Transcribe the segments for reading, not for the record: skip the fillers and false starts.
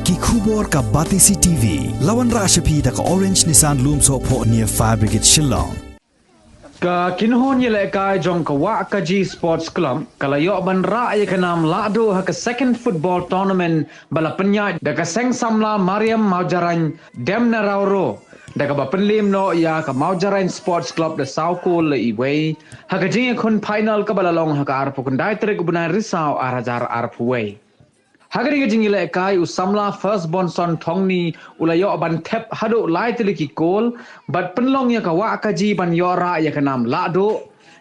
ki khubor ka Batisi TV lawan ra shapi da ka Orange Nissan Lumso pho near Fire Brigade Shillong ka kinhon yele kai jong ka wa ka G Sports Club kalayo ban ra ye kanam lado ha ka second football tournament bala penya da ka seng samla Mariam Maujaran dem na rauro da ka ba penlim no ya ka Maujaran Sports Club da sauko le iway ha ka jing khon final ka bala long ha ka arpu kun dai tre ku bana risau arajar arpu way Hagari ke jingile kai usamla first born son thongni ulayo ban thep hado lai teliki kol but penlong ya ka wa ka ji ban yora ya ka nam lado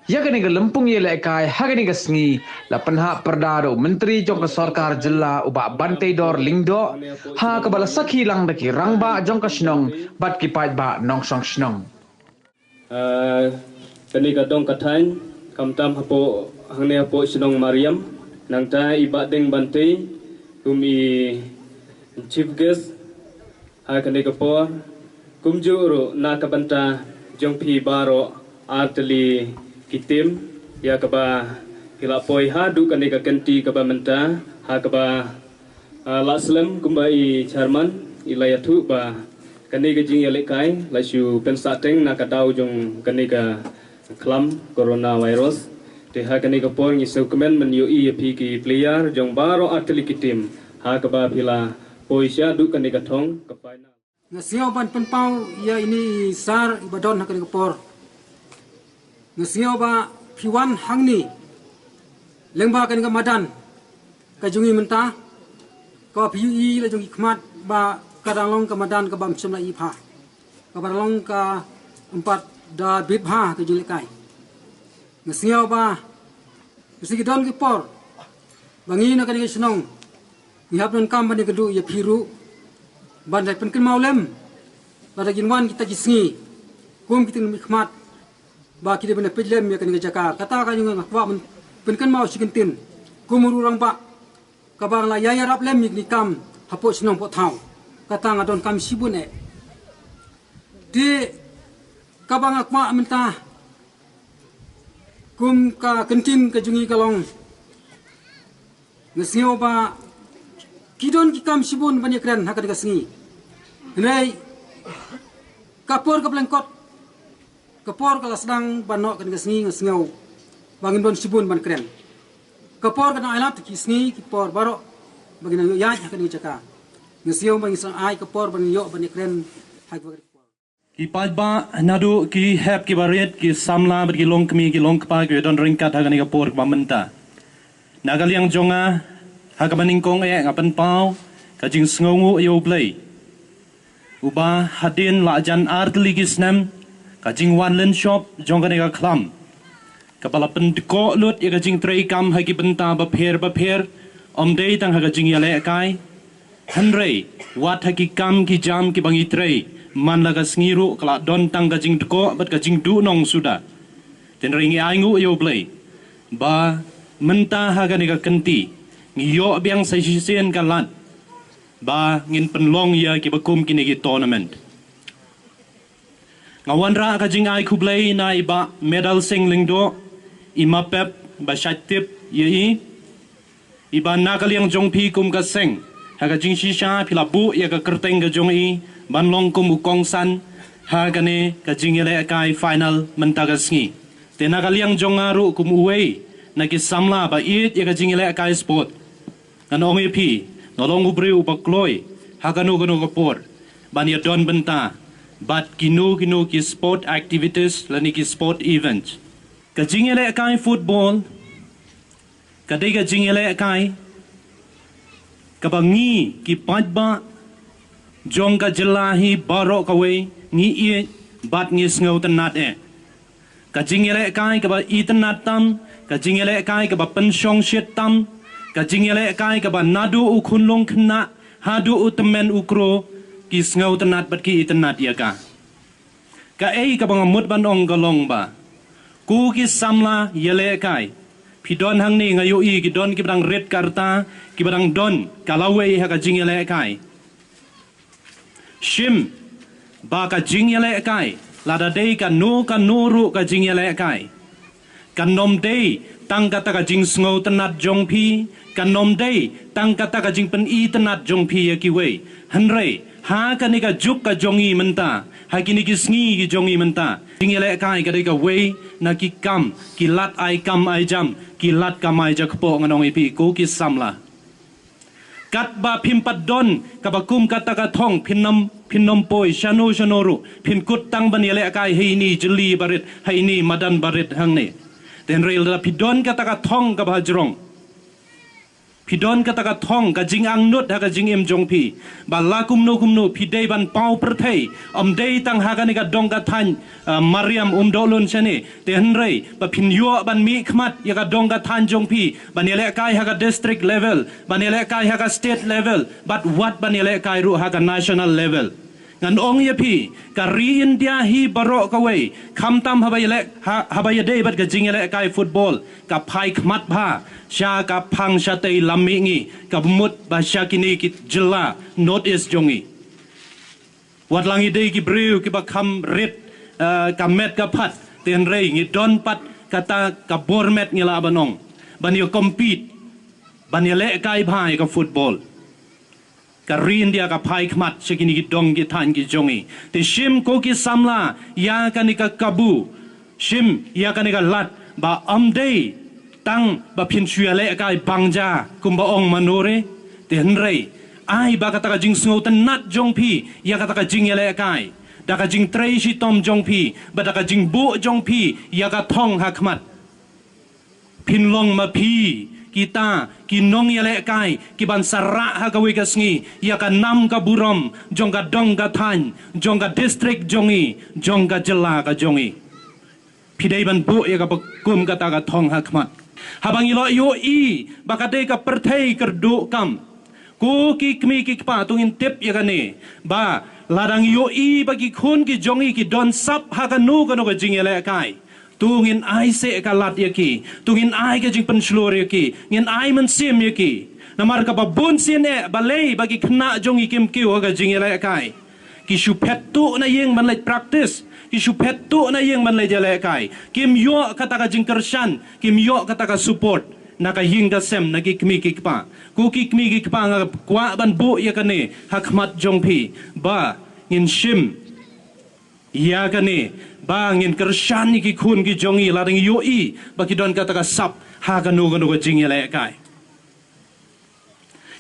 ya ka ni ga lempung ye le kai hagani ga sngi la penha perdado menteri jong ka sarkar jilla uba bantai dor lingdo ha ka bala sakhi lang da ki rangba jong ka snong bat ki pai ba nong song snong kani ka dong ka thain kam tam hapo hangne hapo snong Mariam nang ta iba deng bantai kumi chief guest ha kani ka po kumjuro na ka banta jong phi baro artli kitim ya ka ba kila poi ha du kani ka kenti ka ba menta ha ka ba laslam kumbai chairman ilayatu ba kani ka jing yale kai la shu pensa teng na ka dau jong kani ka klam coronavirus te ha kani ka por ngi sukmen men yo i phi ki player jong baro atli kitim ha ka ba phila poisya du kani ka thong ka paina ngasio ban penpau ya ini sar ibadon ha kani ka por ngasio ba phiwan hangni lengba kani ka madan ka jungi menta ka phi la jungi khmat ba kadalong ka madan ka bam chimla i pha ka badalong ka empat da bit ha ka jungi kai ngasio ba sigi don ki por bangi na kani snong ni hapnon kam bani kedu ya phiru bandai pen ken maulem bada ginwan kita gisngi kum kitin mikmat ba kide bana pejlem ya kani jaka kata ka yung ngakwa pen ken mau sigintin kumuru rang ba kabang la yaya rap lem ni kam hapo snong po thau kata ngadon kam sibune di kabang akwa menta kum ka kentin ka jungi kalong ngasio ba kidon ki kam sibun bani kren hakad ka sngi nei kapor ka plengkot kapor ka lasdang banno kan ka sngi ngasngau bangin don sibun ban kren kapor ka na ailat ki sngi ki por baro bagina yo ya hakad ni chaka ngasio bang sang ai kapor ban yo bani kren hak ki pajba nadu ki hep ki baret ki samla ber ki long kmi ki long pa ki don ringkat hagani ka por ba menta nagaliang jonga hakabaning kong ngapan pau ka jing sngongu yo play uba hadin la jan artli ki snam ka jing one len shop jongani ka klam ka balapen ko lut ya ka jing trei kam ha ki benta ba pher om dei tang ha ka jing yale kai hanrei wat ha ki kam ki jam ki bangi trei man la ka sngiru kala don tang ka jing ko bat ka jing du nong suda ten ringi aingu yo play ba menta ha ka ni ka kenti ngiyo biang sa sisien kalat ba ngin penlong ya ki bakum kini ki tournament ngawan ra ka jing ai kublai na iba medal sing lingdo ima pep ba shatip ye iba nakaliang jongpi kum ka seng ha ka jing shisha philabu ya ka kerteng ka jong i ban long kum ukong san ha ka ne ka jing ele kai final menta ka sngi te nakaliang jongaru kum uwei na ki samla ba it ya ka jing ele kai sport kanong ipi nolong ubriu bakloi hakanu kanu kapor bania don benta bat kinu ki sport activities lani ki sport events ka jingele kai football ka dei ka jingele kai ka bangi ki pajba jong ka jelahi baro kawe ngi ie bat ngi sngo tanat ka jingele kai ka ba itanat tam ka jingele kai ka ba penshong shit tam ka jingele kai ka ba nadu u khunlong khna hadu u temen ukro ki sngo tanat bat ki itanat ya ka ei ka bang mut ban ong ka long ba ku ki samla yele kai pidon hang ni ngayu i ki don ki bang red karta ki bang don kalawe ha ka jingele kai shim ba ka jingele kai lada dei ka no ru ka jingele kai kan nom dei tang kata ka jing sngo tanat jong phi kanom day tang kata ka jing pen I tanat jong phi ya ki wei hanrei ha ka ni ka juk ka jongi menta ha ki ni ki sngi ki jongi menta jing ele kai ka dei ka wei na ki kam ki lat ai kam ai jam ki lat kam ai ja kpo nganong ipi ko ki samla kat ba phim pat don ka ba kum kata ka thong phinom poi shanoru phin kut tang ban ele kai hei ni jli barit hei ni madan barit hang ne ten rail da pidon kata ka thong ka ba jrong pidon kata ka thong ka jing ang nut ha ka jing em jong phi ba la kum no pidei ban pau perthei dei tang ha ka ni ka dong ka than mariam dolun chane ten rei ba phin yo ban mi khmat ya ka dong ka than jong phi ban ele kai ha ka district level ban ele kai ha ka state level but what ban ele kai ru ha ka national level ngan ong ye phi ka ri india hi baro ka wei kham tam habay dei bat ka jing ele kai football ka phai khmat bha sha ka phang sha tei lammi ngi ka mut ba sha kini ki jilla north east jongi wat langi dei ki breu ki ba kham ret ka met ka phat ten rei ngi don pat kata ka bormet ngila banong ban yo compete ban ye le kai bhai ka football ka rin dia ka phai khmat shikini ki dong ki than ki jongi te shim ko ki samla ya ka ni ka kabu shim ya ka ni ka lat ba dei tang ba phin chuale kai bangja kumba ong manore te hnrei ai ba kata ka jing sngo tan nat jong phi ya kata ka jing ele kai da ka jing trei shi tom jong phi ba da ka jing bu jong phi ya ka thong ha khmat phin long ma phi kita kinong yale kai ki ban sara ha ka wi ka sngi ya ka nam ka burom jong ka dong ka than jong ka district jongi jong ka jela ka jongi pidei ban bu ya ka kum ka ta ka thong ha khmat habang ilo yo I baka de ka perthei kerdu kam ku ki kmi ki pa tungin tip ya ka ne ba ladang yo I bagi khun ki jongi ki don sap ha ka nu ka no ka jing yale kai tungin ai se ka lat ya ki tungin ai ka jing penslor ya ki ngin ai man sim ya ki namar ka ba bun sin e balei bagi khna jongi kim kiu ka jing yale kai ki shu phet tu na yeng man lai practice ki shu phet tu na yeng man lai jale kai kim yo kata ka jing kershan kim yo kata ka support na ka ying ka sem na ki kmi ki pa ku ki kmi ki pa nga kwa ban bu ya ka ne hakmat jong phi ba ngin shim ya ka ne ba ngin kershan ni ki khun ki jongi la ding yo I ba ki don kata ka sap ha ka nu ka jing yale kai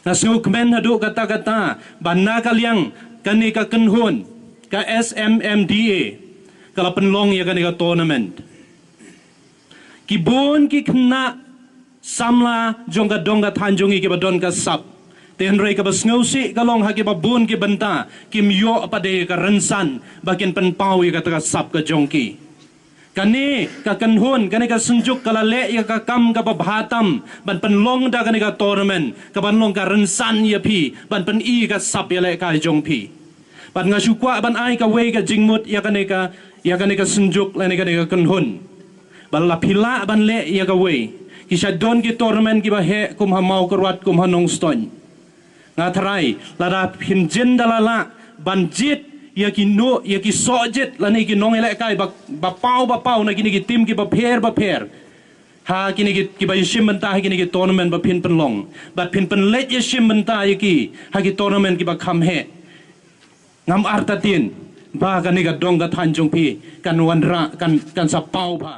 na snguk men hadu kata ba na ka liang kani ka kenhun ka SMMDA kala penlong ya kani ka tournament kibon ki khna samla jongga dongga thanjongi ki badon ka sap ten rei ka basngausi kalong ha ki babun ki banta kim yo pade ka ransan bakin pen pau ya ka sap ka jongki kani ka kanhun kani ka sunjuk kala le ya ka kam ka babhatam ban penlong da kani ka tournament ka banlong ka ransan ya phi ban pen I ka sap ya le ka jongpi ban nga shukwa ban ai ka wei ka jingmut ya kani ka sunjuk la ni kani ka kanhun ban la phila ban le ya ka wei kisha don ki tournament ki ba he kum ha mau korwat kum ha nong ston nga thrai la da phinjin dalala ban jit ya ki no ya ki sojit la ni ki nong ele kai ba pau na ki tim ki ba pher ha ki ba shim banta ha ki tournament ba phin penlong ba phin pen let ya shim banta ya ki ha ki tournament ki ba kham he ngam artatin ba ka ni ka dong ka than jong phi kan wanra kan sa pau pha